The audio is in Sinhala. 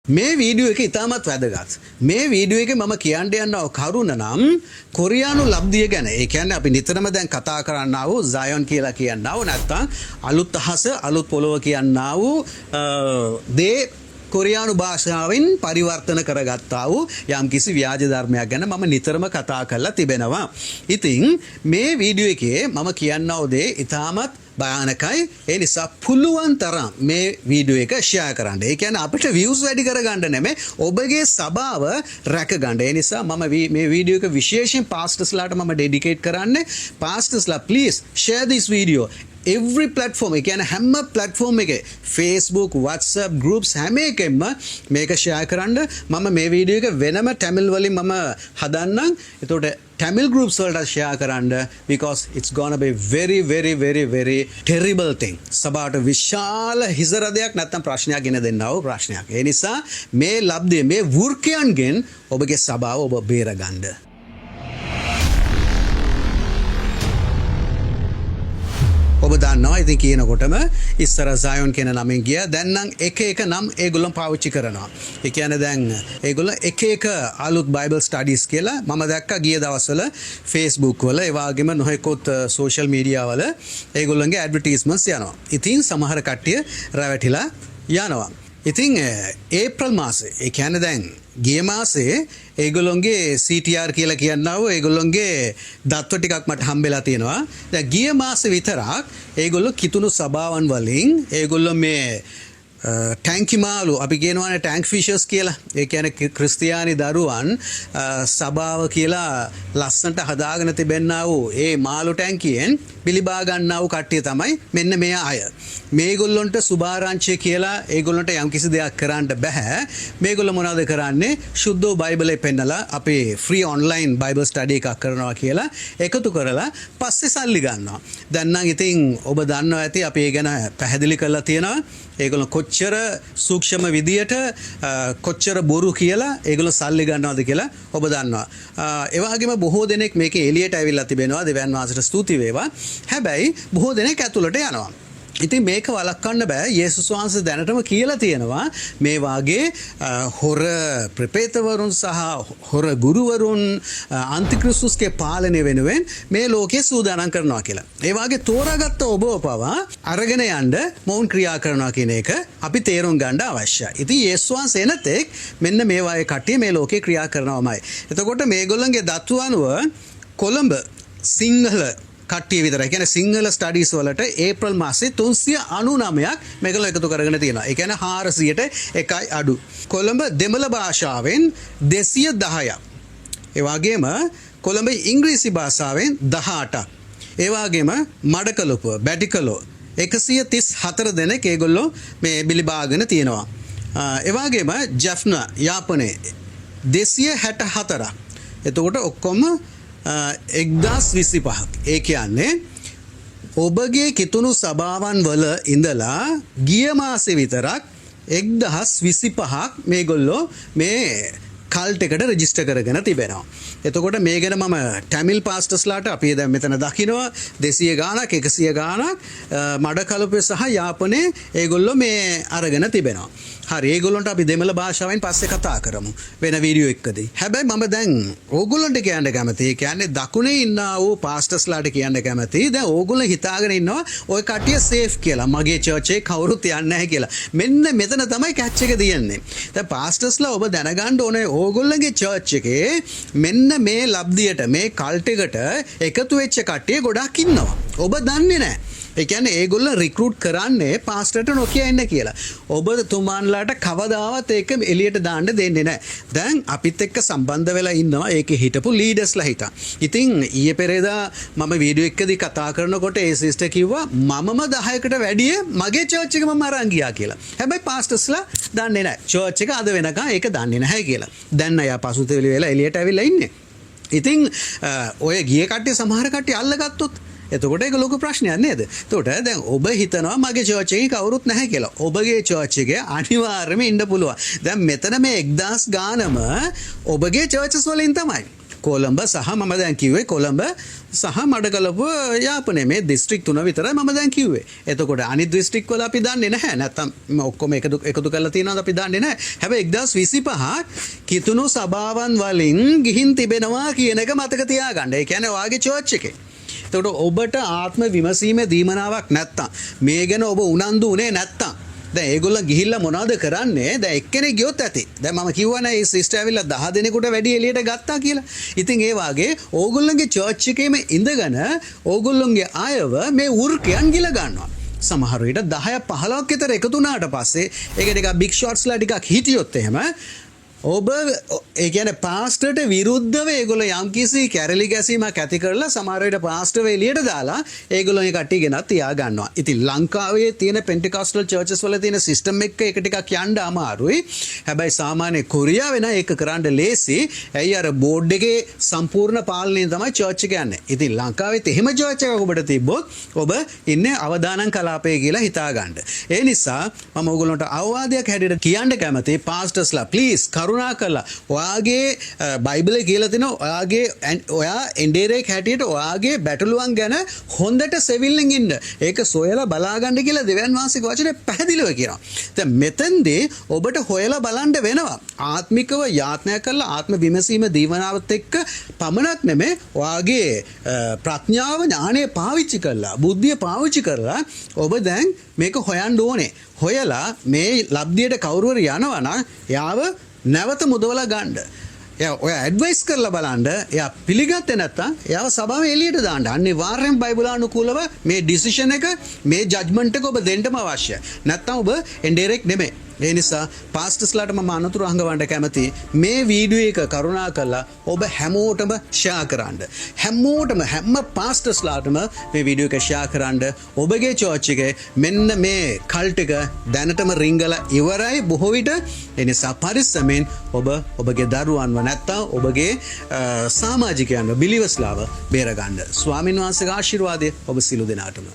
මේ වීඩියෝ එක ඉතාමත් වැදගත්. මේ වීඩියෝ එකේ මම කියන්න යනවා කරුණ නම් කොරියානු ලබ්ධිය ගැන. ඒ කියන්නේ අපි නිතරම දැන් කතා කරන්නා වූ සයොන් කියලා කියනවා වූ නැත්තම් අලුත් අහස අලුත් පොළොව කියනවා වූ දේ කොරියානු භාෂාවෙන් පරිවර්තන කරගත්තා වූ යම්කිසි ව්‍යාජ ධර්මයක් ගැන මම නිතරම කතා කරලා තිබෙනවා. ඉතින් මේ වීඩියෝ එකේ මම කියන්නා වූ දේ ඉතාමත් භයානකයි. ඒ නිසා පුළුවන් තරම් මේ වීඩියෝ එක ෂෙයා කරන්න. ඒ කියන්නේ අපිට views වැඩි කරගන්න නෙමෙයි ඔබගේ සබාව රැකගන්න. ඒ නිසා මම මේ වීඩියෝ එක විශේෂයෙන් pastors-ලාට මම dedicate කරන්නේ. pastors-ලා please share this video. Every platform, ඒ කියන්නේ හැම platform එකේ Facebook, WhatsApp groups හැම එකෙම මේක share කරන්න. මම මේ වීඩියෝ එක වෙනම Tamil වලින් මම හදන්නම්. එතකොට Tamil groups වලට share කරන්න because it's gonna be very terrible thing. සබාවට විශාල හිසරදයක් නැත්තම් ප්‍රශ්නයක් ගෙන දෙන්නා වූ ප්‍රශ්නයක්. ඒ නිසා මේ ලබ්ධිය මේ වෘකයන්ගෙන් ඔබගේ සබාව ඔබ බේරගන්න. ඔබ දන්නවා ඉතින් කියනකොටම ඉස්සර සයොන් කියන නමෙන් ගියා. දැන් නම් එක නම් ඒගොල්ලෝ පාවිච්චි කරනවා. ඒ කියන්නේ දැන් ඒගොල්ලෝ එක අලුත් බයිබල් ස්ටඩීස් කියලා මම දැක්කා ගිය දවස්වල Facebook වල ඒ වගේම නොයෙකුත් සෝෂල් මීඩියා වල ඒගොල්ලන්ගේ ඇඩ්වර්ටයිස්මන්ට්ස් යනවා. ඉතින් සමහර කට්ටිය රැවටිලා යනවා. ඉතින් ඒප්‍රල් මාසේ ඒ කියන්නේ දැන් ගිය මාසේ ඒගොල්ලොන්ගේ CTR කියලා කියනවා ඒගොල්ලොන්ගේ දත්ත ටිකක් මට හම්බෙලා තියෙනවා. දැන් ගිය මාසේ විතරක් ඒගොල්ලෝ කිතුණු සභාවන් වලින් ඒගොල්ලෝ මේ ටැංකි මාළු අපි කියනවානේ ටැංක් ෆිෂර්ස් කියලා. ඒ කියන්නේ ක්‍රිස්තියානි දරුවන් සභාව කියලා ලස්සනට හදාගෙන තිබෙන්නා වූ ඒ මාළු ටැංකියෙන් පිළිබා ගන්නා වූ කට්ටිය තමයි මෙන්න මේ අය. මේගොල්ලොන්ට සුභාරංචිය කියලා ඒගොල්ලොන්ට යම්කිසි දෙයක් කරන්න බෑ. මේගොල්ලෝ මොනවද කරන්නේ? සුද්ධ බයිබලේ පෙන්නලා අපේ ෆ්‍රී ඔන්ලයින් බයිබල් ස්ටඩි එකක් කරනවා කියලා එකතු කරලා පස්සේ සල්ලි ගන්නවා. දැන් නම් ඉතින් ඔබ දන්නවා ඇති අපි ඒ ගැන පැහැදිලි කරලා තියෙනවා. ඒගොල්ලෝ කොච්චර සූක්ෂම විදියට කොච්චර බොරු කියලා ඒගොල්ලෝ සල්ලි ගන්නවද කියලා ඔබ දන්නවා. ඒ වගේම බොහෝ දෙනෙක් මේකේ එළියට ඇවිල්ලා තිබෙනවා. දෙවියන් වහන්සේට ස්තුති වේවා. හැබැයි බොහෝ දෙනෙක් ඇතුළට යනවා. ඉතින් මේක වළක්වන්න බෑ. යේසුස් වහන්සේ දැනටම කියලා තියෙනවා මේ වාගේ හොර ප්‍රපේතවරුන් සහ හොර ගුරුවරුන් අන්තික්‍රිස්තුස්ගේ පාලනය වෙනුවෙන් මේ ලෝකයේ සූදානම් කරනවා කියලා. ඒ වාගේ තෝරාගත්ත ඔබ පවා අරගෙන යන්න මොවුන් ක්‍රියා කරනවා කියන එක අපි තේරුම් ගන්න අවශ්‍යයි. ඉතින් යේසුස් වහන්සේ එනතෙක් මෙන්න මේ වාගේ කට්ටිය මේ ලෝකේ ක්‍රියා කරනවාමයි. එතකොට මේගොල්ලන්ගේ දත්තු අනුව කොළඹ සිංහල කට්ටිය විතරයි. කියන්නේ සිංහල ස්ටඩීස් වලට ඒප්‍රල් මාසේ 399ක් මේගොල්ලෝ එකතු කරගෙන තියෙනවා. ඒ කියන්නේ 400ට එකයි අඩු. කොළඹ දෙමළ භාෂාවෙන් 210ක්. ඒ වගේම කොළඹ ඉංග්‍රීසි භාෂාවෙන් 18ක්. ඒ වගේම මඩකලපුව බැටිකලෝ 134 දෙනෙක් ඒගොල්ලෝ මේ බිලිබාගෙන තියෙනවා. ඒ වගේම ජෆ්නා යාපනයේ 264ක්. එතකොට ඔක්කොම 1025ක්. ඒ කියන්නේ ඔබගේ කිතුණු සභාවන් වල ඉඳලා ගිය මාසේ විතරක් 1025ක් මේගොල්ලෝ මේ කල්ට් එකට රෙජිස්ටර් කරගෙන තිබෙනවා. එතකොට මේ ගැන මම ටැමිල් පාස්ටර්ස්ලාට අපි දැන් මෙතන දකිනවා 200 ගාණක් 100 ගාණක් මඩකලපුවේ සහ යාපනයේ ඒගොල්ලෝ මේ අරගෙන තිබෙනවා. හරි ඒගොල්ලන්ට අපි දෙමළ භාෂාවෙන් පස්සේ කතා කරමු වෙන වීඩියෝ එකකදී. හැබැයි මම දැන් ඕගොල්ලන්ට කියන්න කැමතියි. කියන්නේ දකුණේ ඉන්නා වූ පාස්ටර්ස්ලාට කියන්න කැමතියි. දැන් ඕගොල්ලෝ හිතාගෙන ඉන්නවා ওই කට්ටිය සේෆ් කියලා. මගේ චර්ච් එකේ කවුරුත් යන්නේ නැහැ කියලා. මෙන්න මෙතන තමයි කැච් එක තියෙන්නේ. දැන් පාස්ටර්ස්ලා ඔබ දැනගන්න ඕනේ ඕගොල්ලන්ගේ චර්ච් එකේ මෙන්න මේ ලබ්ධියට මේ කල්ට් එකට එකතු වෙච්ච කට්ටිය ගොඩක් ඉන්නවා. ඔබ දන්නේ නැහැ. ඒ කියන්නේ ඒගොල්ලෝ රික්‍රූට් කරන්නේ පාස්ටර්ට නොකිය ඉන්න කියලා. ඔබ තුමාන්ලාට කවදාවත් ඒක එළියට දාන්න දෙන්නේ නැහැ. දැන් අපිත් එක්ක සම්බන්ධ වෙලා ඉන්නවා ඒකේ හිටපු ලීඩර්ස්ලා හිටා. ඉතින් ඊයේ පෙරේදා මම වීඩියෝ එකකදී කතා කරනකොට ඒ සිස්ටර් කිව්වා මමම 10කට වැඩිය මගේ චර්ච් එක මම අරන් ගියා කියලා. හැබැයි පාස්ටර්ස්ලා දන්නේ නැහැ. චර්ච් එක අද වෙනකන් ඒක දන්නේ නැහැ කියලා. දැන් අය පසුතැවිලි වෙලා එළියට ඇවිල්ලා ඉන්නේ. ඉතින් ඔය ගිය කට්ටිය සමහර කට්ටිය අල්ලගත්තොත් එතකොට ඒක ලොකු ප්‍රශ්නයක් නේද? එතකොට දැන් ඔබ හිතනවා මගේ චර්ච් එකේ කවුරුත් නැහැ කියලා. ඔබගේ චර්ච් එකේ අනිවාර්යයෙන්ම ඉන්න පුළුවන්. දැන් මෙතන මේ 1000 ගානම ඔබගේ චර්චස් වලින් තමයි. කොළඹ සහ මම දැන් කිව්වේ කොළඹ සහ මඩකලපුව යාපනයේ මේ දිස්ත්‍රික් 3 විතරයි මම දැන් කිව්වේ. එතකොට අනිත් දිස්ත්‍රික් වල අපි දන්නේ නැහැ. නැත්තම් ඔක්කොම එකතු කරලා තියෙනවද අපි දන්නේ නැහැ. හැබැයි 1025 කිතුණු සභාවන් වලින් ගිහින් තිබෙනවා කියන එක මතක තියාගන්න. ඒ කියන්නේ ඔයාගේ චර්ච් එකේ. එතකොට ඔබට ආත්ම විමසීමේ දීමනාවක් නැත්තම් මේ ගැන ඔබ උනන්දු උනේ නැත්තම් දැන් ඒගොල්ලෝ ගිහිල්ලා මොනවද කරන්නේ? දැන් එක්කෙනෙක් ගියොත් ඇති. දැන් මම කිව්වනේ මේ සිස්ටර් ඇවිල්ලා 10 දෙනෙකුට වැඩි එළියට ගත්තා කියලා. ඉතින් ඒ වාගේ ඕගොල්ලන්ගේ චර්ච් එකේම ඉඳගෙන ඕගොල්ලන්ගේ අයව මේ වෘකයන් ගිල ගන්නවා. සමහර විට 10 15ක් විතර එකතු වුණාට පස්සේ ඒක ටිකක් බිග් ෂොට්ස්ලා ටිකක් හිටියොත් එහෙම ඔබ ඒ කියන්නේ පාස්ටර්ට විරුද්ධව ඒගොල්ලෝ යම්කිසි කැරලි ගැසීමක් ඇති කරලා සමහර විට පාස්ටර්ව එළියට දාලා ඒගොල්ලෝ ඒ කට්ටිය ගෙනත් තියා ගන්නවා. ඉතින් ලංකාවේ තියෙන පෙන්ටිකොස්ටල් චර්චස් වල තියෙන සිස්ටම් එක ටිකක් යන්න අමාරුයි. හැබැයි සාමාන්‍ය කොරියාවේ නම් ඒක කරන්න ලේසි. ඇයි අර බෝඩ් එකේ සම්පූර්ණ පාලනයෙන් තමයි චර්ච් එක යන්නේ. ඉතින් ලංකාවෙත් එහෙම චර්ච් එකක් ඔබට තිබ්බොත් ඔබ ඉන්නේ අවදානම් කලාපයේ කියලා හිතා ගන්න. ඒ නිසා මම ඔයගොල්ලන්ට අවවාදයක් හැටියට කියන්න කැමතියි පාස්ටර්ස්ලා ප්ලීස් කරුණා කරලා ඔයාගේ බයිබලේ කියලා තියෙනවා ඔයා එන්ඩේරේක් හැටියට ඔයාගේ බැටළුවන් ගැන හොඳට සෙවිල්ලෙන් ඉන්න. ඒක සොයලා බලා ගන්න කියලා දෙවියන් වහන්සේගේ වචනේ පැහැදිලිව කියනවා. දැන් මෙතෙන්දී ඔබට හොයලා බලන්න වෙනවා. ආත්මිකව යාඥා කරලා ආත්ම විමසීම දීවනාවත් එක්ක පමණක් නෙමෙයි ඔයාගේ ප්‍රඥාව ඥානය පාවිච්චි කරලා බුද්ධිය පාවිච්චි කරලා ඔබ දැන් මේක හොයන්න ඕනේ. හොයලා මේ ලබ්ධියට කවුරු හරි යනවා නම් යාව නැවත මුදවලා ගන්න. එයා ඔය ඇඩ්වයිස් කරලා බලන්න. එයා පිළිගත්තේ නැත්තම් එයාව සභාවේ එළියට දාන්න. අනිවාර්යෙන් බයිබලානුකූලව මේ ඩිසිෂන් එක මේ ජජ්මන්ට් එක ඔබ දෙන්නම අවශ්‍යයි. නැත්තම් ඔබ එන්ඩෙරෙක් නෙමෙයි. ඒ නිසා පාස්ටර්ස්ලාට මම අනුතුරු අහඟවන්න කැමතියි. මේ වීඩියෝ එක කරුණා කරලා ඔබ හැමෝටම ෂෙයා කරන්න. හැමෝටම හැම පාස්ටර්ස්ලාටම මේ වීඩියෝ එක ෂෙයා කරන්න. ඔබගේ චර්ච් එකේ මෙන්න මේ කල්ට් එක දැනටම රිංගලා ඉවරයි බොහෝ විට. ඒ නිසා පරිස්සමෙන් ඔබ ඔබගේ දරුවන්ව නැත්තම් ඔබගේ සමාජිකයන්ව බිලිවර්ස්ලාව බේරගන්න. ස්වාමින් වහන්සේගේ ආශිර්වාදය ඔබ සියලු දෙනාටම